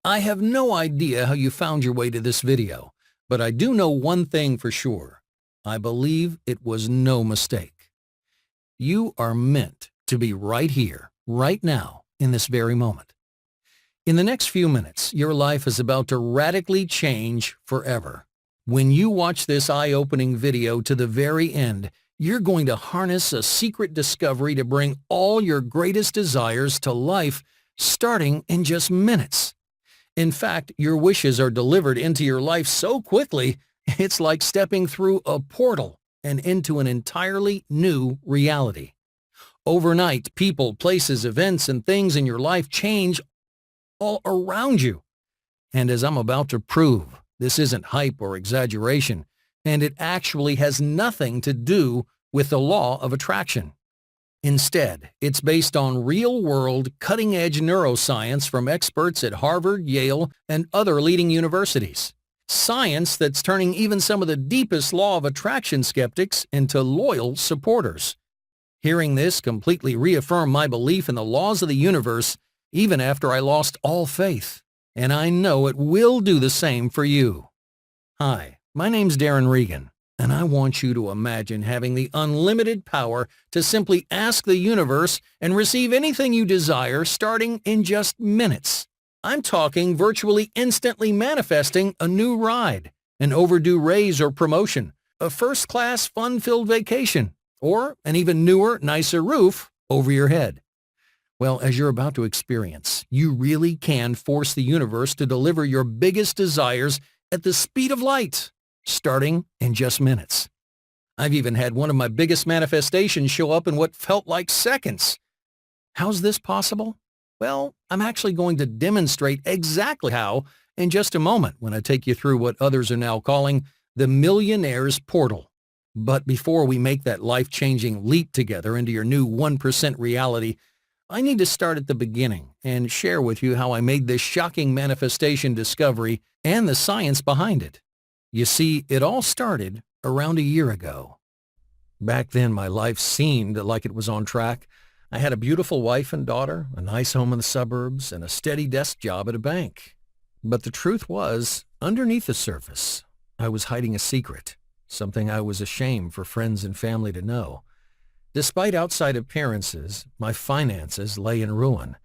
I have no idea how you found your way to this video, but I do know one thing for sure. I believe it was no mistake. You are meant to be right here, right now, in this very moment. In the next few minutes, your life is about to radically change forever. When you watch this eye-opening video to the very end, you're going to harness a secret discovery to bring all your greatest desires to life, starting in just minutes. In fact, your wishes are delivered into your life so quickly, it's like stepping through a portal and into an entirely new reality. Overnight, people, places, events, and things in your life change all around you. And as I'm about to prove, this isn't hype or exaggeration, and it actually has nothing to do with the law of attraction. Instead, it's based on real-world, cutting-edge neuroscience from experts at Harvard, Yale, and other leading universities. Science that's turning even some of the deepest law of attraction skeptics into loyal supporters. Hearing this completely reaffirmed my belief in the laws of the universe, even after I lost all faith. And I know it will do the same for you. Hi, my name's Darren Regan, and I want you to imagine having the unlimited power to simply ask the universe and receive anything you desire starting in just minutes. I'm talking virtually instantly manifesting a new ride, an overdue raise or promotion, a first-class fun-filled vacation, or an even newer, nicer roof over your head. Well, as you're about to experience, you really can force the universe to deliver your biggest desires at the speed of light, starting in just minutes. I've even had one of my biggest manifestations show up in what felt like seconds. How's this possible? Well, I'm actually going to demonstrate exactly how in just a moment when I take you through what others are now calling the Millionaire's Portal. But before we make that life-changing leap together into your new 1% reality, I need to start at the beginning and share with you how I made this shocking manifestation discovery and the science behind it. You see, it all started around a year ago. Back then, my life seemed like it was on track. I had a beautiful wife and daughter, a nice home in the suburbs, and a steady desk job at a bank. But the truth was, underneath the surface, I was hiding a secret, something I was ashamed for friends and family to know. Despite outside appearances, my finances lay in ruin.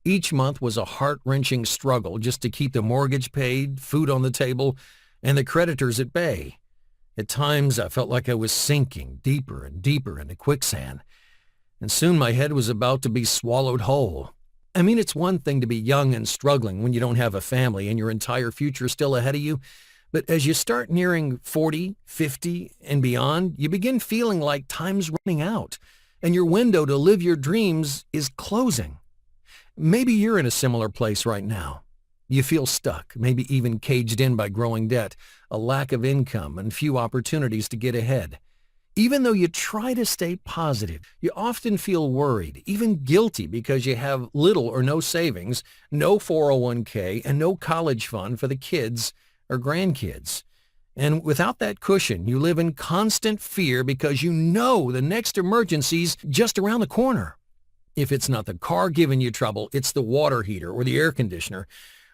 Each month was a heart-wrenching struggle just to keep the mortgage paid, food on the table, and the creditors at bay. At times, I felt like I was sinking deeper and deeper into quicksand, and soon my head was about to be swallowed whole. I mean, it's one thing to be young and struggling when you don't have a family and your entire future is still ahead of you, but as you start nearing 40, 50, and beyond, you begin feeling like time's running out, and your window to live your dreams is closing. Maybe you're in a similar place right now. You feel stuck, maybe even caged in by growing debt, a lack of income, and few opportunities to get ahead. Even though you try to stay positive, you often feel worried, even guilty because you have little or no savings, no 401k, and no college fund for the kids or grandkids. And without that cushion, you live in constant fear because you know the next emergency's just around the corner. If it's not the car giving you trouble, it's the water heater or the air conditioner,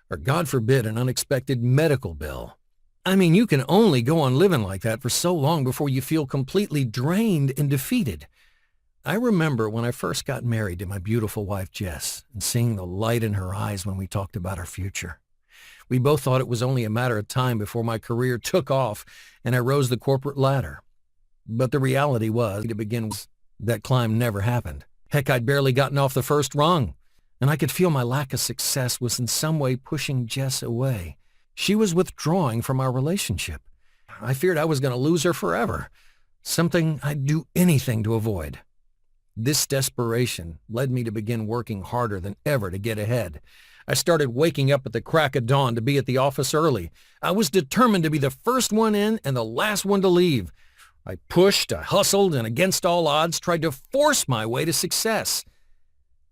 or God forbid, an unexpected medical bill. I mean, you can only go on living like that for so long before you feel completely drained and defeated. I remember when I first got married to my beautiful wife, Jess, and seeing the light in her eyes when we talked about our future. We both thought it was only a matter of time before my career took off and I rose the corporate ladder. But the reality was, to begin with, that climb never happened. Heck, I'd barely gotten off the first rung, and I could feel my lack of success was in some way pushing Jess away. She was withdrawing from our relationship. I feared I was going to lose her forever, something I'd do anything to avoid. This desperation led me to begin working harder than ever to get ahead. I started waking up at the crack of dawn to be at the office early. I was determined to be the first one in and the last one to leave. I pushed, I hustled, and against all odds tried to force my way to success.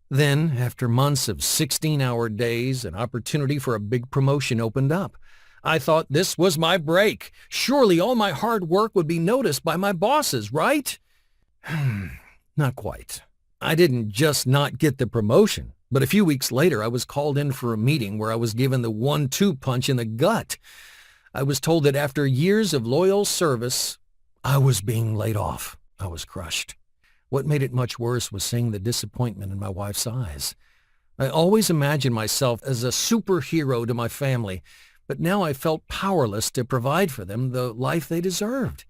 Then, after months of 16-hour days, an opportunity for a big promotion opened up. I thought this was my break. Surely all my hard work would be noticed by my bosses, right? Not quite. I didn't just not get the promotion, But a few weeks later, I was called in for a meeting where I was given the 1-2 punch in the gut. I was told that after years of loyal service, I was being laid off. I was crushed. What made it much worse was seeing the disappointment in my wife's eyes. I always imagined myself as a superhero to my family, but now I felt powerless to provide for them the life they deserved.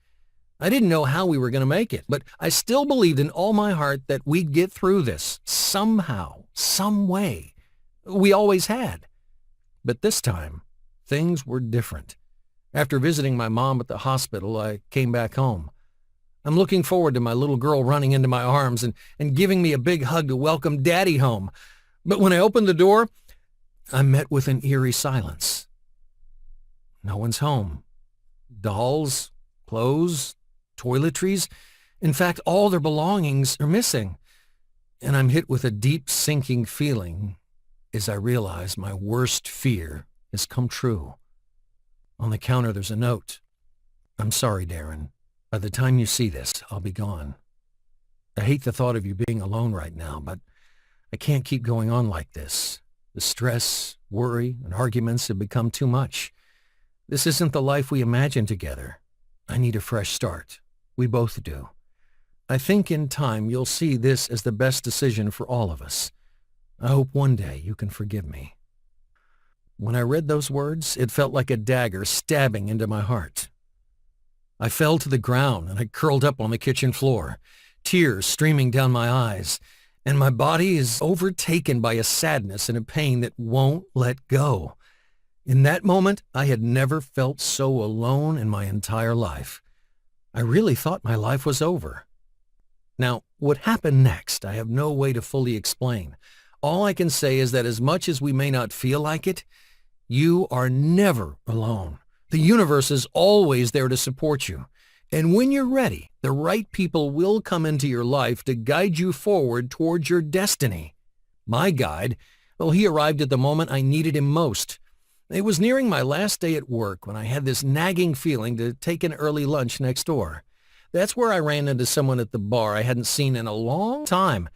I didn't know how we were going to make it, but I still believed in all my heart that we'd get through this somehow, some way. We always had. But this time, things were different. After visiting my mom at the hospital, I came back home. I'm looking forward to my little girl running into my arms and giving me a big hug to welcome Daddy home. But when I opened the door, I met with an eerie silence. No one's home. Dolls, clothes, toiletries. In fact, all their belongings are missing. And I'm hit with a deep sinking feeling as I realize my worst fear has come true. On the counter, there's a note. I'm sorry, Darren. By the time you see this, I'll be gone. I hate the thought of you being alone right now, but I can't keep going on like this. The stress, worry, and arguments have become too much. This isn't the life we imagined together. I need a fresh start. We both do. I think in time you'll see this as the best decision for all of us. I hope one day you can forgive me. When I read those words, it felt like a dagger stabbing into my heart. I fell to the ground and I curled up on the kitchen floor, tears streaming down my eyes, and my body is overtaken by a sadness and a pain that won't let go. In that moment, I had never felt so alone in my entire life. I really thought my life was over. Now, what happened next, I have no way to fully explain. All I can say is that as much as we may not feel like it, you are never alone. The universe is always there to support you. And when you're ready, the right people will come into your life to guide you forward towards your destiny. My guide, well, he arrived at the moment I needed him most. It was nearing my last day at work when I had this nagging feeling to take an early lunch next door. That's where I ran into someone at the bar I hadn't seen in a long time,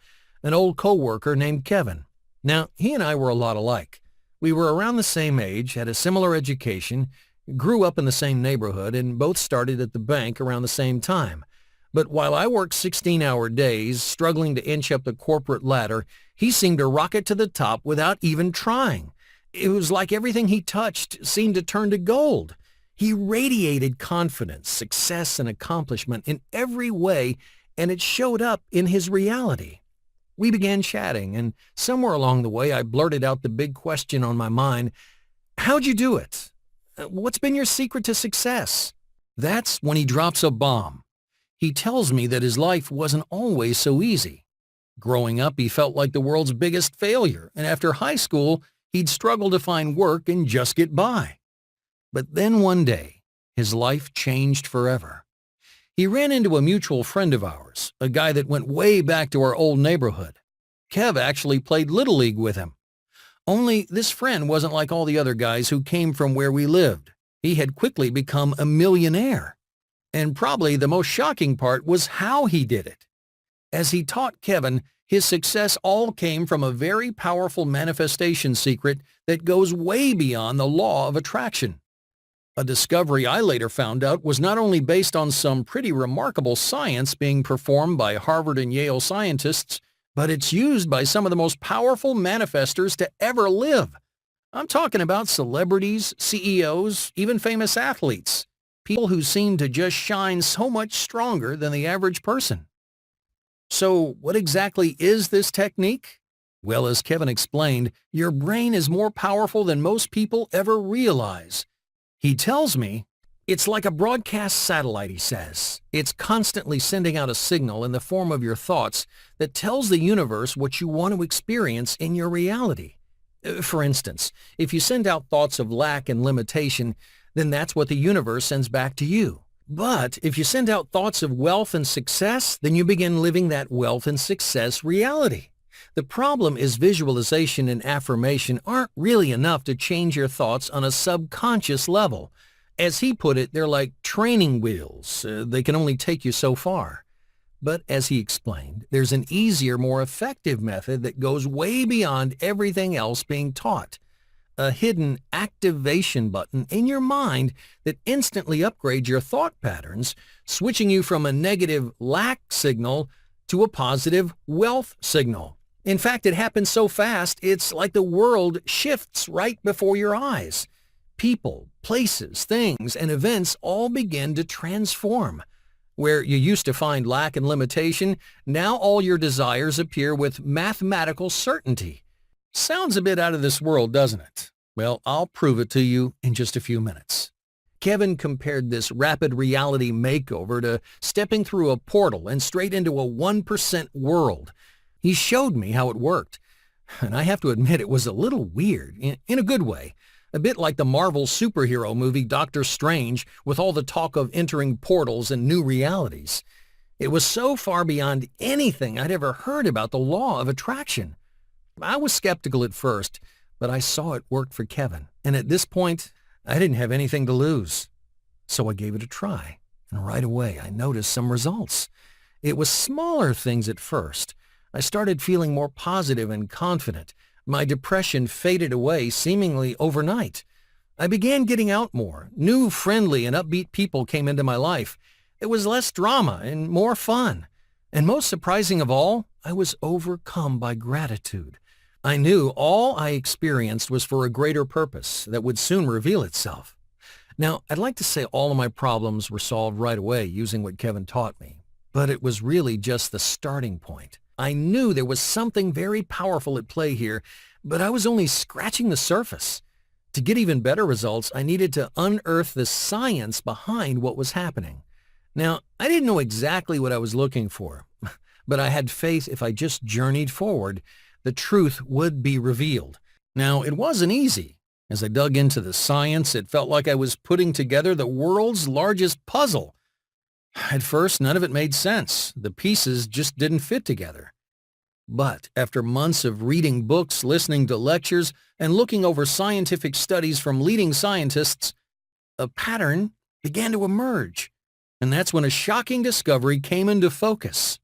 an old coworker named Kevin. Now, he and I were a lot alike. We were around the same age, had a similar education, grew up in the same neighborhood, and both started at the bank around the same time. But while I worked 16-hour days, struggling to inch up the corporate ladder, he seemed to rocket to the top without even trying. It was like everything he touched seemed to turn to gold. He radiated confidence, success, and accomplishment in every way, and it showed up in his reality. We began chatting, and somewhere along the way I blurted out the big question on my mind, "How'd you do it? What's been your secret to success?" That's when he drops a bomb. He tells me that his life wasn't always so easy. Growing up, he felt like the world's biggest failure, and after high school, he'd struggle to find work and just get by. But then one day, his life changed forever. He ran into a mutual friend of ours, a guy that went way back to our old neighborhood. Kev actually played Little League with him. Only this friend wasn't like all the other guys who came from where we lived. He had quickly become a millionaire. And probably the most shocking part was how he did it. As he taught Kevin, his success all came from a very powerful manifestation secret that goes way beyond the law of attraction. A discovery I later found out was not only based on some pretty remarkable science being performed by Harvard and Yale scientists, but it's used by some of the most powerful manifestors to ever live. I'm talking about celebrities, CEOs, even famous athletes, people who seem to just shine so much stronger than the average person. So what exactly is this technique? Well, as Kevin explained, your brain is more powerful than most people ever realize. He tells me it's like a broadcast satellite, he says. It's constantly sending out a signal in the form of your thoughts that tells the universe what you want to experience in your reality. For instance, if you send out thoughts of lack and limitation, then that's what the universe sends back to you. But if you send out thoughts of wealth and success, then you begin living that wealth and success reality. The problem is visualization and affirmation aren't really enough to change your thoughts on a subconscious level. As he put it, they're like training wheels. They can only take you so far. But as he explained, there's an easier, more effective method that goes way beyond everything else being taught. A hidden activation button in your mind that instantly upgrades your thought patterns, switching you from a negative lack signal to a positive wealth signal. In fact, it happens so fast, it's like the world shifts right before your eyes. People, places, things, and events all begin to transform. Where you used to find lack and limitation, now all your desires appear with mathematical certainty. Sounds a bit out of this world, doesn't it? Well, I'll prove it to you in just a few minutes. Kevin compared this rapid reality makeover to stepping through a portal and straight into a 1% world. He showed me how it worked, and I have to admit it was a little weird, in a good way. A bit like the Marvel superhero movie Doctor Strange, with all the talk of entering portals and new realities. It was so far beyond anything I'd ever heard about the law of attraction. I was skeptical at first, but I saw it worked for Kevin, and at this point, I didn't have anything to lose. So I gave it a try, and right away I noticed some results. It was smaller things at first. I started feeling more positive and confident. My depression faded away seemingly overnight. I began getting out more. New, friendly, and upbeat people came into my life. It was less drama and more fun. And most surprising of all, I was overcome by gratitude. I knew all I experienced was for a greater purpose that would soon reveal itself. Now, I'd like to say all of my problems were solved right away using what Kevin taught me, but it was really just the starting point. I knew there was something very powerful at play here, but I was only scratching the surface. To get even better results, I needed to unearth the science behind what was happening. Now, I didn't know exactly what I was looking for, but I had faith if I just journeyed forward, the truth would be revealed. Now, it wasn't easy. As I dug into the science, it felt like I was putting together the world's largest puzzle. At first, none of it made sense. The pieces just didn't fit together. But after months of reading books, listening to lectures, and looking over scientific studies from leading scientists, a pattern began to emerge. And that's when a shocking discovery came into focus.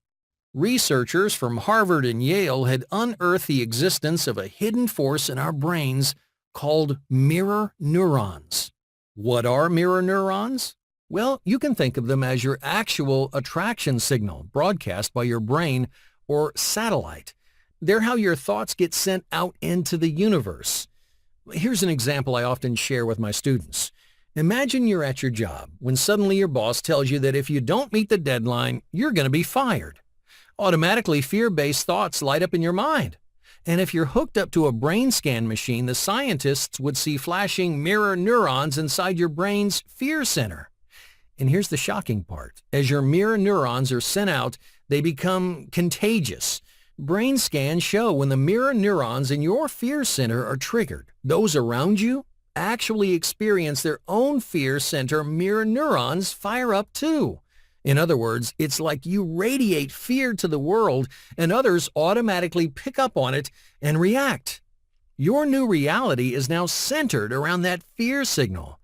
Researchers from Harvard and Yale had unearthed the existence of a hidden force in our brains called mirror neurons. What are mirror neurons? Well, you can think of them as your actual attraction signal broadcast by your brain or satellite. They're how your thoughts get sent out into the universe. Here's an example I often share with my students. Imagine you're at your job when suddenly your boss tells you that if you don't meet the deadline, you're going to be fired. Automatically, fear-based thoughts light up in your mind. And if you're hooked up to a brain scan machine, the scientists would see flashing mirror neurons inside your brain's fear center. And here's the shocking part. As your mirror neurons are sent out, they become contagious. Brain scans show when the mirror neurons in your fear center are triggered, those around you actually experience their own fear center mirror neurons fire up too. In other words, it's like you radiate fear to the world and others automatically pick up on it and react. Your new reality is now centered around that fear signal.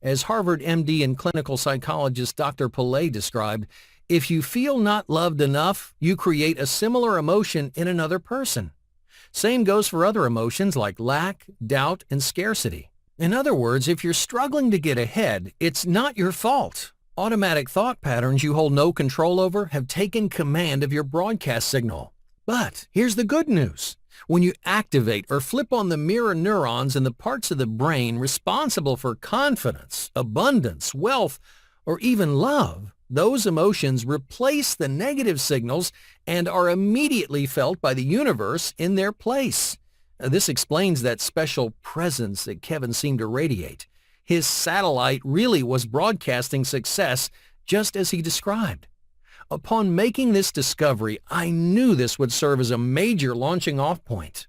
As Harvard MD and clinical psychologist Dr. Pillay described, if you feel not loved enough, you create a similar emotion in another person. Same goes for other emotions like lack, doubt, and scarcity. In other words, if you're struggling to get ahead, it's not your fault. Automatic thought patterns you hold no control over have taken command of your broadcast signal. But here's the good news. When you activate or flip on the mirror neurons in the parts of the brain responsible for confidence, abundance, wealth, or even love, those emotions replace the negative signals and are immediately felt by the universe in their place. This explains that special presence that Kevin seemed to radiate. His satellite really was broadcasting success just as he described. Upon making this discovery, I knew this would serve as a major launching off point.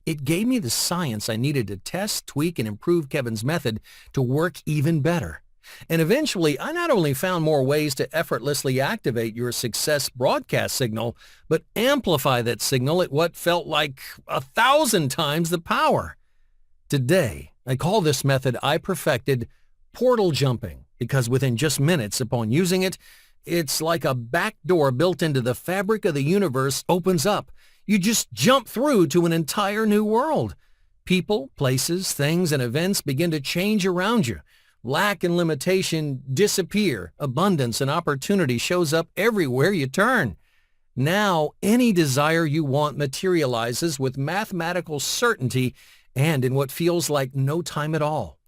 It gave me the science I needed to test, tweak, and improve Kevin's method to work even better. And eventually, I not only found more ways to effortlessly activate your success broadcast signal, but amplify that signal at what felt like 1,000 times the power. Today, I call this method I perfected portal jumping because within just minutes upon using it, It's like a back door built into the fabric of the universe opens up. You just jump through to an entire new world. People, places, things, and events begin to change around you. Lack and limitation disappear. Abundance and opportunity shows up everywhere you turn. Now, any desire you want materializes with mathematical certainty and in what feels like no time at all.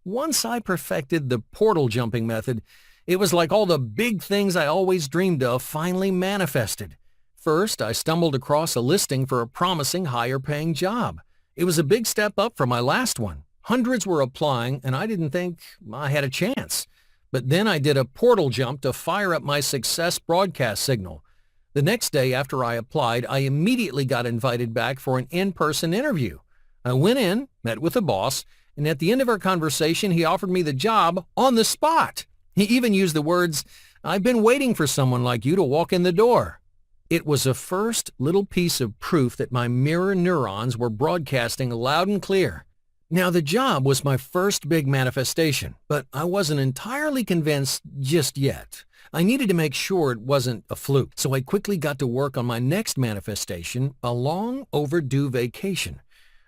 Once I perfected the portal jumping method, it was like all the big things I always dreamed of finally manifested. First, I stumbled across a listing for a promising higher-paying job. It was a big step up from my last one. Hundreds were applying, and I didn't think I had a chance. But then I did a portal jump to fire up my success broadcast signal. The next day after I applied, I immediately got invited back for an in-person interview. I went in, met with the boss, and at the end of our conversation, he offered me the job on the spot. He even used the words, "I've been waiting for someone like you to walk in the door." It was a first little piece of proof that my mirror neurons were broadcasting loud and clear. Now, the job was my first big manifestation, but I wasn't entirely convinced just yet. I needed to make sure it wasn't a fluke, so I quickly got to work on my next manifestation, a long overdue vacation.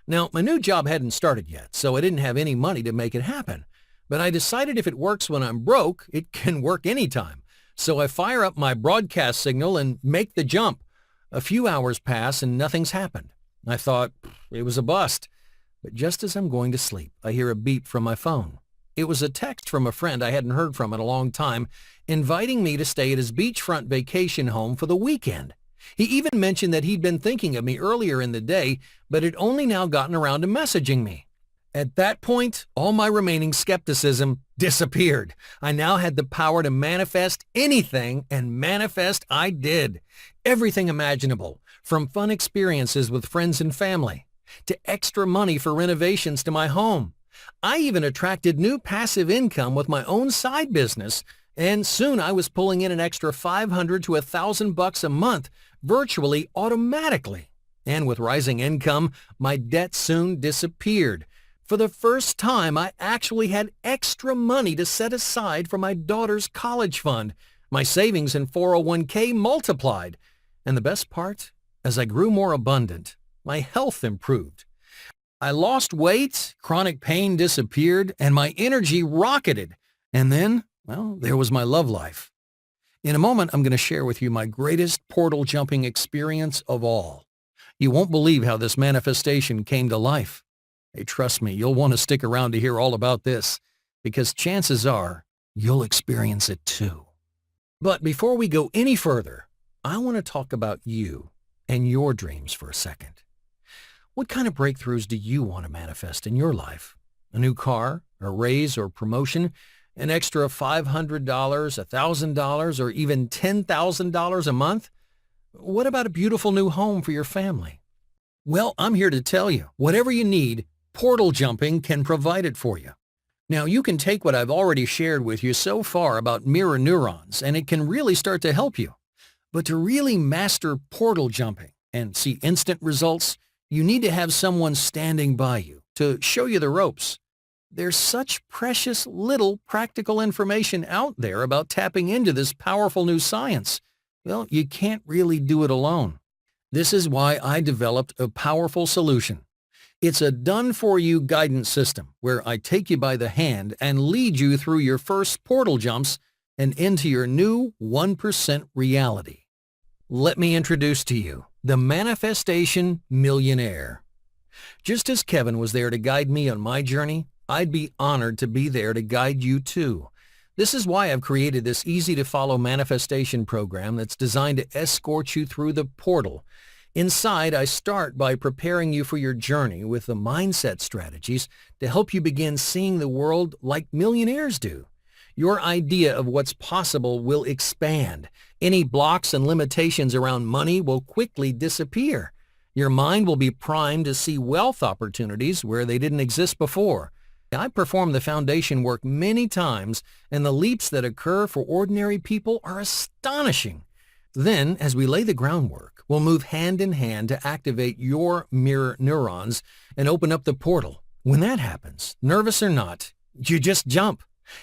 Now, my new job hadn't started yet, so I didn't have any money to make it happen. But I decided if it works when I'm broke, it can work anytime. So I fire up my broadcast signal and make the jump. A few hours pass and nothing's happened. I thought it was a bust. But just as I'm going to sleep, I hear a beep from my phone. It was a text from a friend I hadn't heard from in a long time, inviting me to stay at his beachfront vacation home for the weekend. He even mentioned that he'd been thinking of me earlier in the day, but had only now gotten around to messaging me. At that point, all my remaining skepticism disappeared. I now had the power to manifest anything, and manifest I did. Everything imaginable, from fun experiences with friends and family, to extra money for renovations to my home. I even attracted new passive income with my own side business, and soon I was pulling in an extra $500 to $1,000 a month, virtually automatically. And with rising income, my debt soon disappeared. For the first time, I actually had extra money to set aside for my daughter's college fund. My savings in 401k multiplied. And the best part, as I grew more abundant, my health improved. I lost weight, chronic pain disappeared, and my energy rocketed. And then, well, there was my love life. In a moment, I'm going to share with you my greatest portal jumping experience of all. You won't believe how this manifestation came to life. Hey, trust me, you'll want to stick around to hear all about this, because chances are you'll experience it too. But before we go any further, I want to talk about you and your dreams for a second. What kind of breakthroughs do you want to manifest in your life? A new car, a raise or promotion, an extra $500, $1,000, or even $10,000 a month? What about a beautiful new home for your family? Well, I'm here to tell you, whatever you need, portal jumping can provide it for you. Now, you can take what I've already shared with you so far about mirror neurons, and it can really start to help you. But to really master portal jumping and see instant results, you need to have someone standing by you to show you the ropes. There's such precious little practical information out there about tapping into this powerful new science. Well, you can't really do it alone. This is why I developed a powerful solution. It's a done-for-you guidance system where I take you by the hand and lead you through your first portal jumps and into your new 1% reality. Let me introduce to you the Manifestation Millionaire. Just as Kevin was there to guide me on my journey, I'd be honored to be there to guide you too. This is why I've created this easy-to-follow manifestation program that's designed to escort you through the portal. Inside, I start by preparing you for your journey with the mindset strategies to help you begin seeing the world like millionaires do. Your idea of what's possible will expand. Any blocks and limitations around money will quickly disappear. Your mind will be primed to see wealth opportunities where they didn't exist before. I performed the foundation work many times, and the leaps that occur for ordinary people are astonishing. Then, as we lay the groundwork, we'll move hand in hand to activate your mirror neurons and open up the portal. When that happens, nervous or not, you just jump.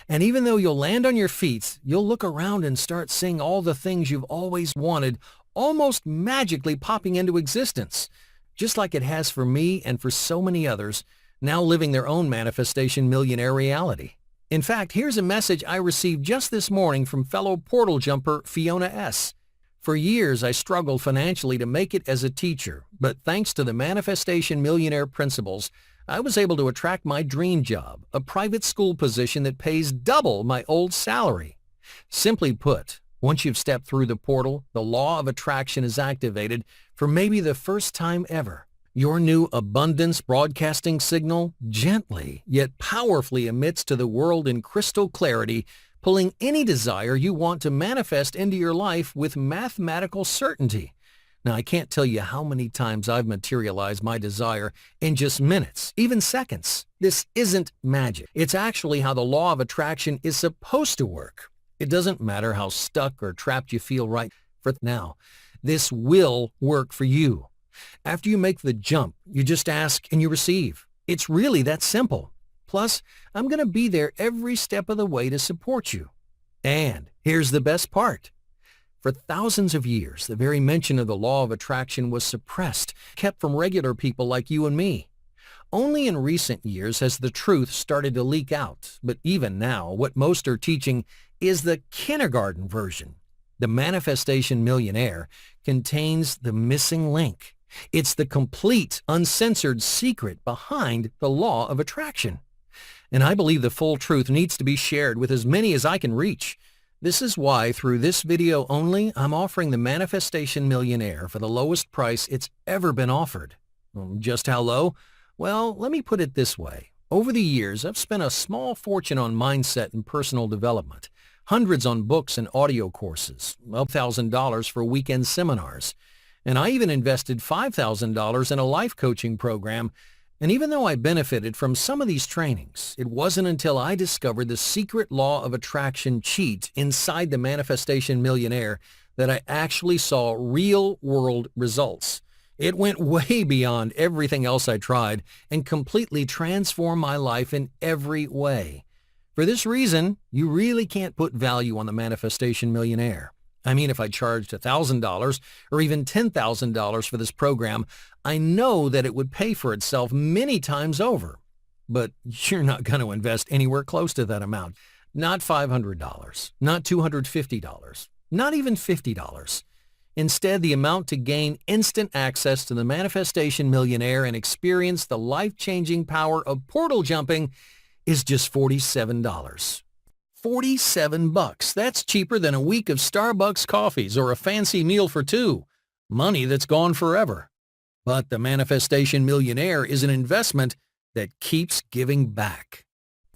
And even though you'll land on your feet, you'll look around and start seeing all the things you've always wanted almost magically popping into existence, just like it has for me and for so many others now living their own manifestation millionaire reality. In fact, here's a message I received just this morning from fellow portal jumper Fiona S. For years, I struggled financially to make it as a teacher, but thanks to the manifestation millionaire principles, I was able to attract my dream job, a private school position that pays double my old salary. Simply put, once you've stepped through the portal, the law of attraction is activated for maybe the first time ever. Your new abundance broadcasting signal gently yet powerfully emits to the world in crystal clarity, pulling any desire you want to manifest into your life with mathematical certainty. Now, I can't tell you how many times I've materialized my desire in just minutes, even seconds. This isn't magic. It's actually how the law of attraction is supposed to work. It doesn't matter how stuck or trapped you feel right now. This will work for you. After you make the jump, you just ask and you receive. It's really that simple. Plus, I'm going to be there every step of the way to support you. And here's the best part. For thousands of years, the very mention of the law of attraction was suppressed, kept from regular people like you and me. Only in recent years has the truth started to leak out, but even now, what most are teaching is the kindergarten version. The Manifestation Millionaire contains the missing link. It's the complete, uncensored secret behind the law of attraction. And I believe the full truth needs to be shared with as many as I can reach. This is why, through this video only, I'm offering the Manifestation Millionaire for the lowest price it's ever been offered. Just how low? Well, let me put it this way. Over the years, I've spent a small fortune on mindset and personal development, hundreds on books and audio courses, $1,000 for weekend seminars. And I even invested $5,000 in a life coaching program. And even though I benefited from some of these trainings, it wasn't until I discovered the secret law of attraction cheat inside the Manifestation Millionaire that I actually saw real-world results. It went way beyond everything else I tried and completely transformed my life in every way. For this reason, you really can't put value on the Manifestation Millionaire. I mean, if I charged $1,000 or even $10,000 for this program, I know that it would pay for itself many times over. But you're not going to invest anywhere close to that amount. Not $500, not $250, not even $50. Instead, the amount to gain instant access to the Manifestation Millionaire and experience the life-changing power of portal jumping is just $47. $47. That's cheaper than a week of Starbucks coffees or a fancy meal for two. Money that's gone forever. But the Manifestation Millionaire is an investment that keeps giving back.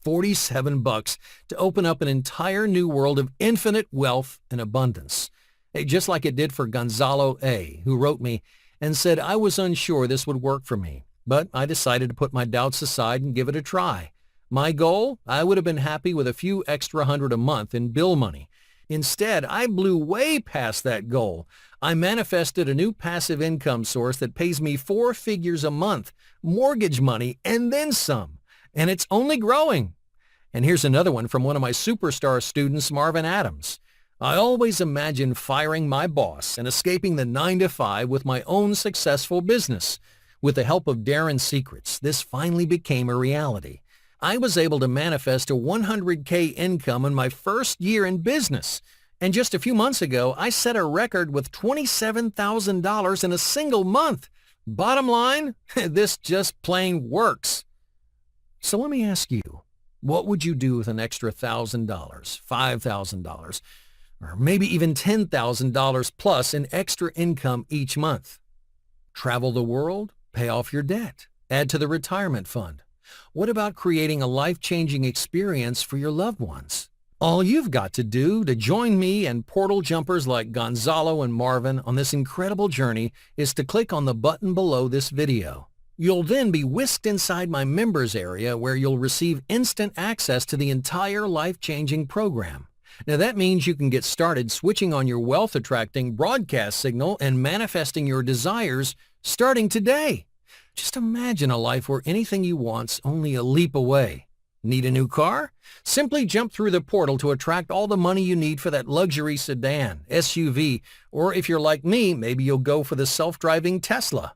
$47 to open up an entire new world of infinite wealth and abundance. Just like it did for Gonzalo A., who wrote me and said I was unsure this would work for me, but I decided to put my doubts aside and give it a try. My goal? I would have been happy with a few extra $100 a month in bill money. Instead, I blew way past that goal. I manifested a new passive income source that pays me 4 figures a month, mortgage money, and then some. And it's only growing. And here's another one from one of my superstar students, Marvin Adams. I always imagined firing my boss and escaping the 9-to-5 with my own successful business. With the help of Darren's secrets, this finally became a reality. I was able to manifest a $100K income in my first year in business. And just a few months ago, I set a record with $27,000 in a single month. Bottom line, this just plain works. So let me ask you, what would you do with an extra $1,000, $5,000, or maybe even $10,000 plus in extra income each month? Travel the world, pay off your debt, add to the retirement fund. What about creating a life-changing experience for your loved ones? All you've got to do to join me and portal jumpers like Gonzalo and Marvin on this incredible journey is to click on the button below this video. You'll then be whisked inside my members area where you'll receive instant access to the entire life-changing program. Now that means you can get started switching on your wealth-attracting broadcast signal and manifesting your desires starting today. Just imagine a life where anything you want's only a leap away. Need a new car? Simply jump through the portal to attract all the money you need for that luxury sedan, SUV, or if you're like me, maybe you'll go for the self-driving Tesla.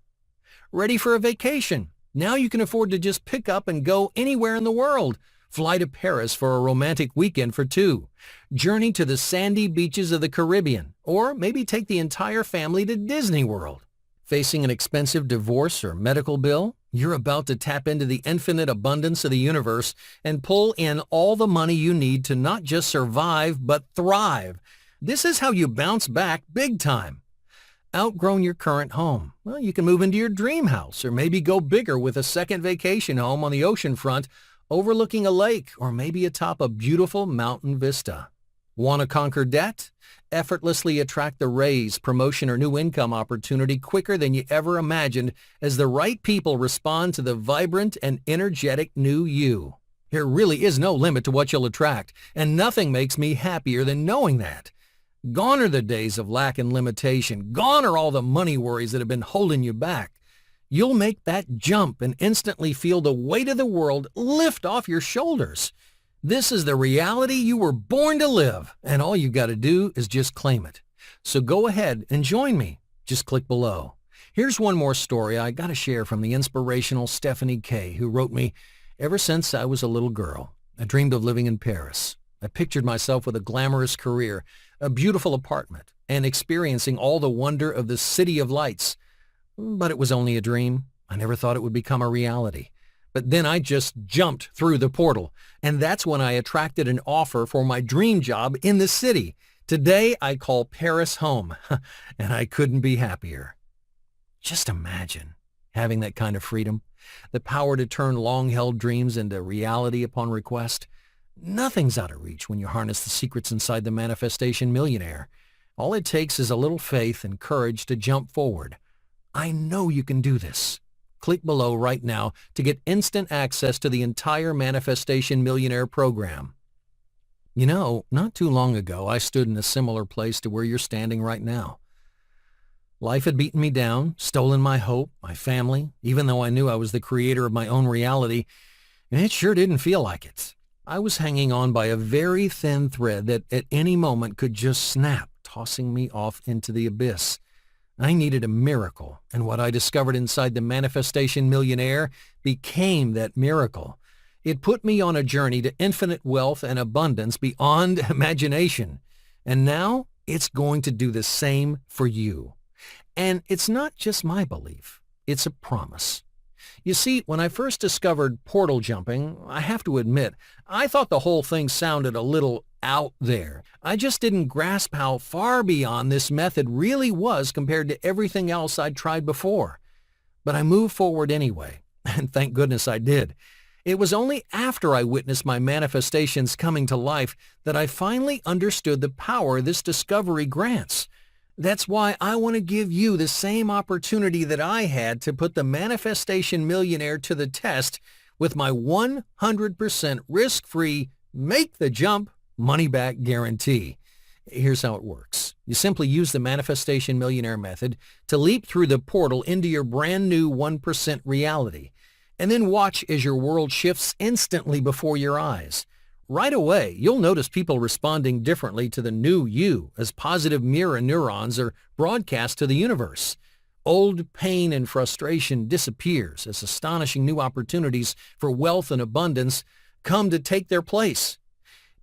Ready for a vacation? Now you can afford to just pick up and go anywhere in the world. Fly to Paris for a romantic weekend for two. Journey to the sandy beaches of the Caribbean, or maybe take the entire family to Disney World. Facing an expensive divorce or medical bill? You're about to tap into the infinite abundance of the universe and pull in all the money you need to not just survive, but thrive. This is how you bounce back big time. Outgrown your current home? Well, you can move into your dream house or maybe go bigger with a second vacation home on the ocean front overlooking a lake or maybe atop a beautiful mountain vista. Want to conquer debt? Effortlessly attract the raise, promotion, or new income opportunity quicker than you ever imagined as the right people respond to the vibrant and energetic new you. There really is no limit to what you'll attract, and nothing makes me happier than knowing that. Gone are the days of lack and limitation. Gone are all the money worries that have been holding you back. You'll make that jump and instantly feel the weight of the world lift off your shoulders. This is the reality you were born to live, and all you got to do is just claim it. So go ahead and join me. Just click below. Here's one more story I got to share from the inspirational Stephanie K., who wrote me, "Ever since I was a little girl, I dreamed of living in Paris. I pictured myself with a glamorous career, a beautiful apartment, and experiencing all the wonder of the City of Lights. But it was only a dream. I never thought it would become a reality. But then I just jumped through the portal, and that's when I attracted an offer for my dream job in the city. Today, I call Paris home, and I couldn't be happier." Just imagine having that kind of freedom, the power to turn long-held dreams into reality upon request. Nothing's out of reach when you harness the secrets inside the Manifestation Millionaire. All it takes is a little faith and courage to jump forward. I know you can do this. Click below right now to get instant access to the entire Manifestation Millionaire program. You know, not too long ago, I stood in a similar place to where you're standing right now. Life had beaten me down, stolen my hope, my family, even though I knew I was the creator of my own reality, and it sure didn't feel like it. I was hanging on by a very thin thread that at any moment could just snap, tossing me off into the abyss. I needed a miracle, and what I discovered inside the Manifestation Millionaire became that miracle. It put me on a journey to infinite wealth and abundance beyond imagination. And now it's going to do the same for you. And it's not just my belief, it's a promise. You see, when I first discovered portal jumping, I have to admit, I thought the whole thing sounded a little out there. I just didn't grasp how far beyond this method really was compared to everything else I'd tried before. But I moved forward anyway, and thank goodness I did. It was only after I witnessed my manifestations coming to life that I finally understood the power this discovery grants. That's why I want to give you the same opportunity that I had to put the Manifestation Millionaire to the test with my 100% risk-free, make the jump, money-back guarantee. Here's how it works. You simply use the Manifestation Millionaire method to leap through the portal into your brand new 1% reality, and then watch as your world shifts instantly before your eyes. Right away, you'll notice people responding differently to the new you as positive mirror neurons are broadcast to the universe. Old pain and frustration disappears as astonishing new opportunities for wealth and abundance come to take their place.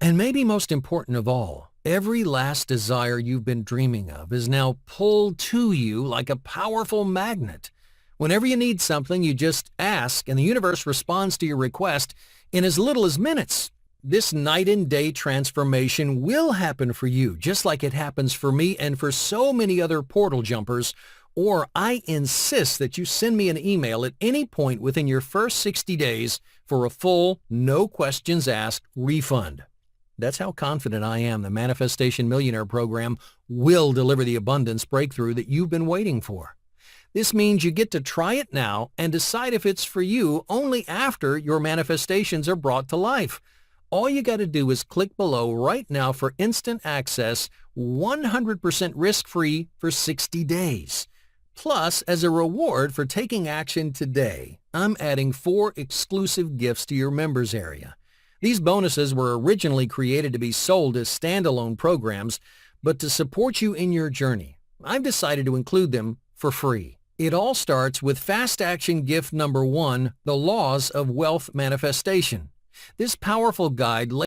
And maybe most important of all, every last desire you've been dreaming of is now pulled to you like a powerful magnet. Whenever you need something, you just ask, and the universe responds to your request in as little as minutes. This night and day transformation will happen for you, just like it happens for me and for so many other portal jumpers, or I insist that you send me an email at any point within your first 60 days for a full, no questions asked refund. That's how confident I am the Manifestation Millionaire program will deliver the abundance breakthrough that you've been waiting for. This means you get to try it now and decide if it's for you only after your manifestations are brought to life. All you got to do is click below right now for instant access, 100% risk-free for 60 days. Plus, as a reward for taking action today, I'm adding 4 exclusive gifts to your members area. These bonuses were originally created to be sold as standalone programs, but to support you in your journey, I've decided to include them for free. It all starts with Fast Action Gift number 1, The Laws of Wealth Manifestation. This powerful guide